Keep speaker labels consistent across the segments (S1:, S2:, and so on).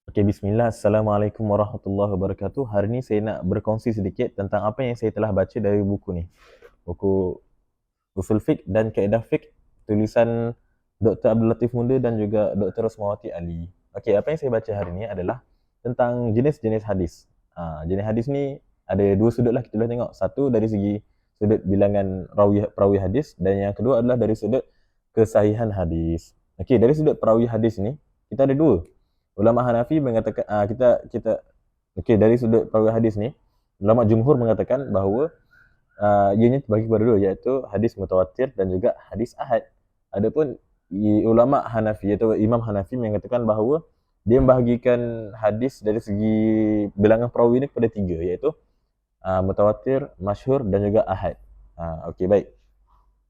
S1: Okey, bismillah. Assalamualaikum warahmatullahi wabarakatuh. Hari ni saya nak berkongsi sedikit tentang apa yang saya telah baca dari buku ni. Buku Usul Fiqh dan Kaedah Fiqh tulisan Dr. Abdul Latif Muda dan juga Dr. Rosmawati Ali. Okey, apa yang saya baca hari ni adalah tentang jenis-jenis hadis. Jenis hadis ni ada dua sudut lah kita boleh tengok. Satu dari segi sudut bilangan perawi hadis dan yang kedua adalah dari sudut kesahihan hadis. Okey, dari sudut perawi hadis ni kita ada dua. Ulama Hanafi mengatakan kita okey, dari sudut perawi hadis ni ulama jumhur mengatakan bahawa ianya terbagi kepada dua, iaitu hadis mutawatir dan juga hadis ahad. Adapun ulama Hanafi atau Imam Hanafi mengatakan bahawa dia membahagikan hadis dari segi bilangan perawi ini kepada tiga, iaitu mutawatir, masyhur dan juga ahad. Okey, baik.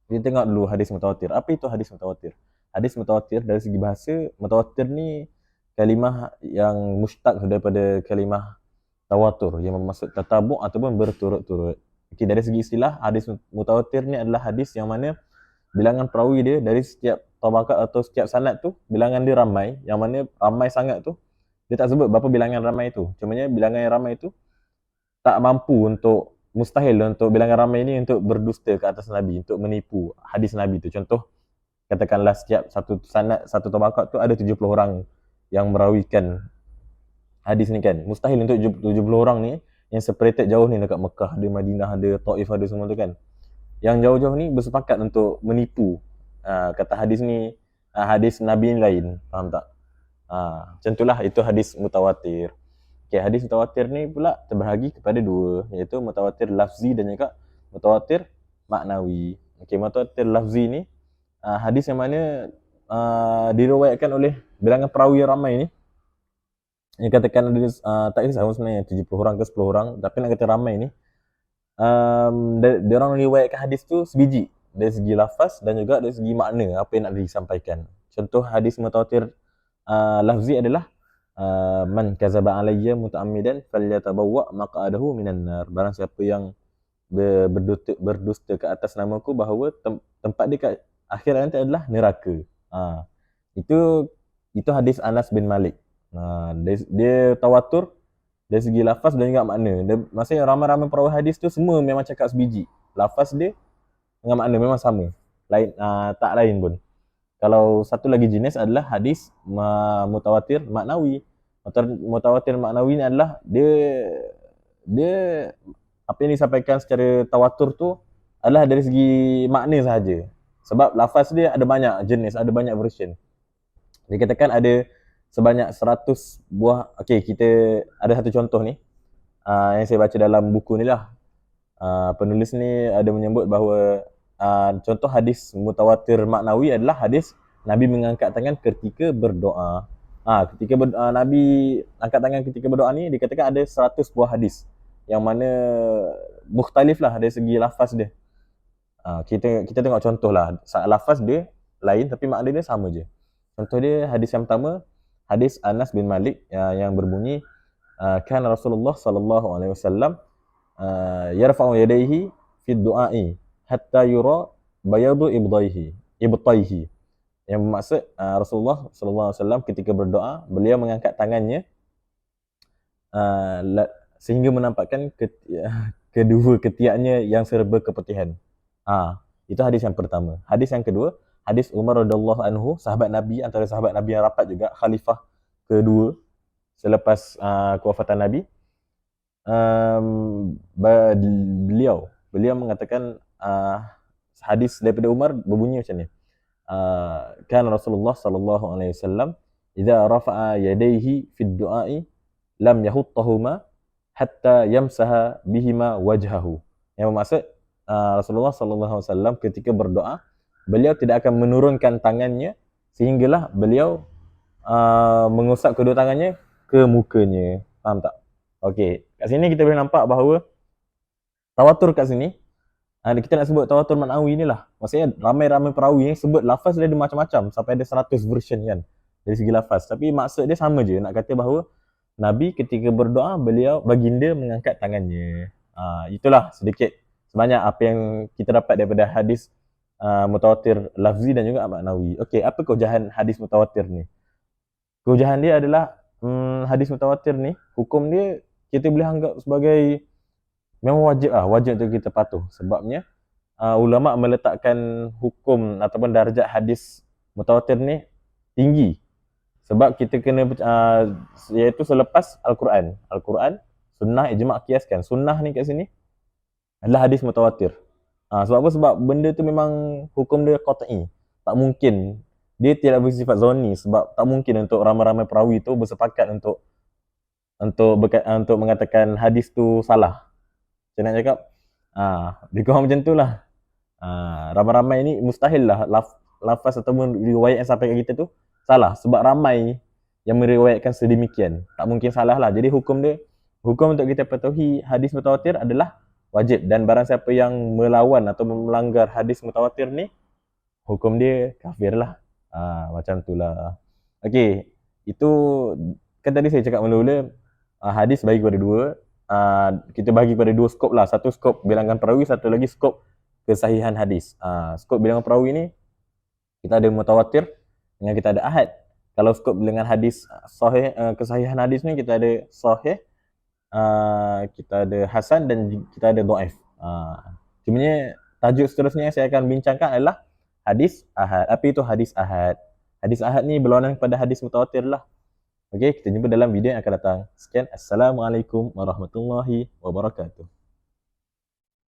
S1: Kita tengok dulu hadis mutawatir. Apa itu hadis mutawatir? Hadis mutawatir dari segi bahasa, mutawatir ni kalimah yang mustaq daripada kalimah tawatur yang bermaksud tatabu' ataupun berturut-turut. Okey, dari segi istilah, hadis mutawatir ni adalah hadis yang mana bilangan perawi dia dari setiap tabaqat atau setiap sanad tu bilangan dia ramai, yang mana ramai sangat tu dia tak sebut berapa bilangan ramai tu. Cumanya bilangan yang ramai tu tak mampu untuk, mustahil untuk bilangan ramai ni untuk berdusta ke atas Nabi, untuk menipu hadis Nabi tu. Contoh, katakanlah setiap satu sanad, satu tabaqat tu ada 70 orang yang merawikan hadis ni kan. Mustahil untuk 70 orang ni yang separated jauh ni dekat Mekah, ada Madinah, ada Taif, ada semua tu kan. Yang jauh-jauh ni bersepakat untuk menipu. Kata hadis ni hadis Nabi ni lain. Faham tak? Macam itulah, itu hadis mutawatir. Okay, hadis mutawatir ni pula terbahagi kepada dua, iaitu mutawatir lafzi dan juga mutawatir maknawi. Okay, mutawatir lafzi ni hadis yang mana diriwayatkan oleh bilangan perawi yang ramai ni. Yang katakan ada tak kisah sebenarnya 70 orang ke 10 orang, tapi nak kata ramai ni, dia orang riwayatkan hadis tu sebiji dari segi lafaz dan juga dari segi makna apa yang nak disampaikan. Contoh hadis mutawatir lafzi adalah man kazaba alayya muta'ammidan falyatabawwa maq'adahu minan nar. Barang siapa yang berdusta ke atas namaku, bahawa tempat dia kat akhirat nanti adalah neraka. Itu hadis Anas bin Malik. Dia tawatur dari segi lafaz dan juga makna. Maksudnya ramai-ramai perawi hadis tu semua memang cakap sebiji. Lafaz dia dengan makna memang sama. Lain tak lain pun. Kalau satu lagi jenis adalah hadis mutawatir maknawi. Mutawatir maknawi ni adalah dia apa yang disampaikan secara tawatur tu adalah dari segi makna sahaja. Sebab lafaz dia ada banyak jenis, ada banyak version. Dikatakan ada sebanyak 100 buah. Okey, kita ada satu contoh ni yang saya baca dalam buku ni lah. Penulis ni ada menyebut bahawa contoh hadis mutawatir maknawi adalah hadis Nabi mengangkat tangan ketika berdoa. Nabi angkat tangan ketika berdoa ni dikatakan ada 100 buah hadis yang mana mukhtalif lah dari segi lafaz dia. Kita tengok contoh lah. Lafaz dia lain tapi makna dia sama je. Contoh dia, hadis yang pertama, hadis Anas bin Malik yang berbunyi kan Rasulullah sallallahu alaihi wasallam yarfa'u yadayhi fi du'ai hatta yura bayadu ibtaihi. Yang bermaksud Rasulullah sallallahu alaihi wasallam ketika berdoa, beliau mengangkat tangannya sehingga menampakkan kedua ketiaknya yang serba keputihan. Itu hadis yang pertama. Hadis yang kedua, hadis Umar radhiyallahu anhu, sahabat Nabi, antara sahabat Nabi yang rapat juga, khalifah kedua selepas kewafatan Nabi. Beliau mengatakan hadis daripada Umar berbunyi macam ni. Kan Rasulullah sallallahu alaihi wasallam idza rafa'a yadayhi fi du'ai lam yahuttahuma hatta yamsaha bihima wajhahu. Yang bermaksud Rasulullah sallallahu alaihi wasallam ketika berdoa, beliau tidak akan menurunkan tangannya sehinggalah beliau mengusap kedua tangannya ke mukanya. Faham tak? Okey, kat sini kita boleh nampak bahawa tawatur kat sini, kita nak sebut tawatur maknawi ni lah. Maksudnya ramai-ramai perawi yang sebut lafaz dia ada macam-macam, sampai ada 100 version kan dari segi lafaz. Tapi maksud dia sama je, nak kata bahawa Nabi ketika berdoa, beliau baginda mengangkat tangannya. Itulah sedikit sebanyak apa yang kita dapat daripada hadis mutawatir lafzi dan juga maknawi. Okey, apa keujahan hadis mutawatir ni? Keujahan dia adalah hadis mutawatir ni, hukum dia kita boleh anggap sebagai memang wajib untuk kita patuh. Sebabnya ulama meletakkan hukum ataupun darjat hadis mutawatir ni tinggi. Sebab kita kena iaitu selepas Al-Quran. Al-Quran, sunnah, ijma', qiyas kan. Sunnah ni kat sini adalah hadis mutawatir. Sebab apa? Sebab benda tu memang hukum dia qat'i. Tak mungkin. Dia tidak bersifat zoni sebab tak mungkin untuk ramai-ramai perawi tu bersepakat untuk mengatakan hadis tu salah. Saya nak cakap, lebih kurang macam tu lah. Ramai-ramai ni mustahil lah lafaz ataupun riwayat yang sampai kat kita tu salah. Sebab ramai yang meriwayatkan sedemikian. Tak mungkin salah lah. Jadi hukum untuk kita patuhi hadis mutawatir adalah wajib. Dan barang siapa yang melawan atau melanggar hadis mutawatir ni, hukum dia kafir lah. Macam tu lah. Okay, itu kan tadi saya cakap mula-mula hadis bagi kepada dua. Kita bagi kepada dua skop lah. Satu skop bilangan perawi, satu lagi skop kesahihan hadis. Skop bilangan perawi ni kita ada mutawatir dengan kita ada ahad. Kalau skop bilangan hadis sahih, kesahihan hadis ni kita ada sahih, kita ada hasan dan kita ada dhaif. Cumanya tajuk seterusnya yang saya akan bincangkan adalah hadis ahad. Apa itu hadis ahad? Hadis ahad ni berlawanan kepada hadis mutawatir lah. Okey, kita jumpa dalam video yang akan datang. Sekian, Assalamualaikum warahmatullahi wabarakatuh.